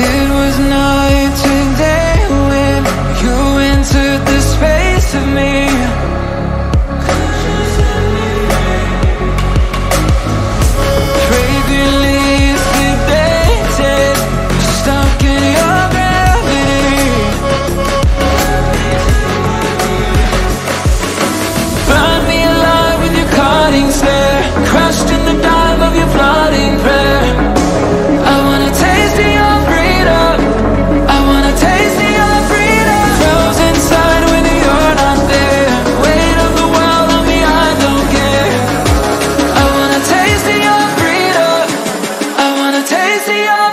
It was night and day when you entered the space of me. Fragrant leaves debated, stuck in your gravity. Burn me alive with your cutting stare, crushed in the dive of your flooding prayer. I wanna taste of your freedom, I wanna taste of your freedom. Frozen inside when you're not there, weight of the world on me, I don't care. I wanna taste of your freedom, I wanna taste of your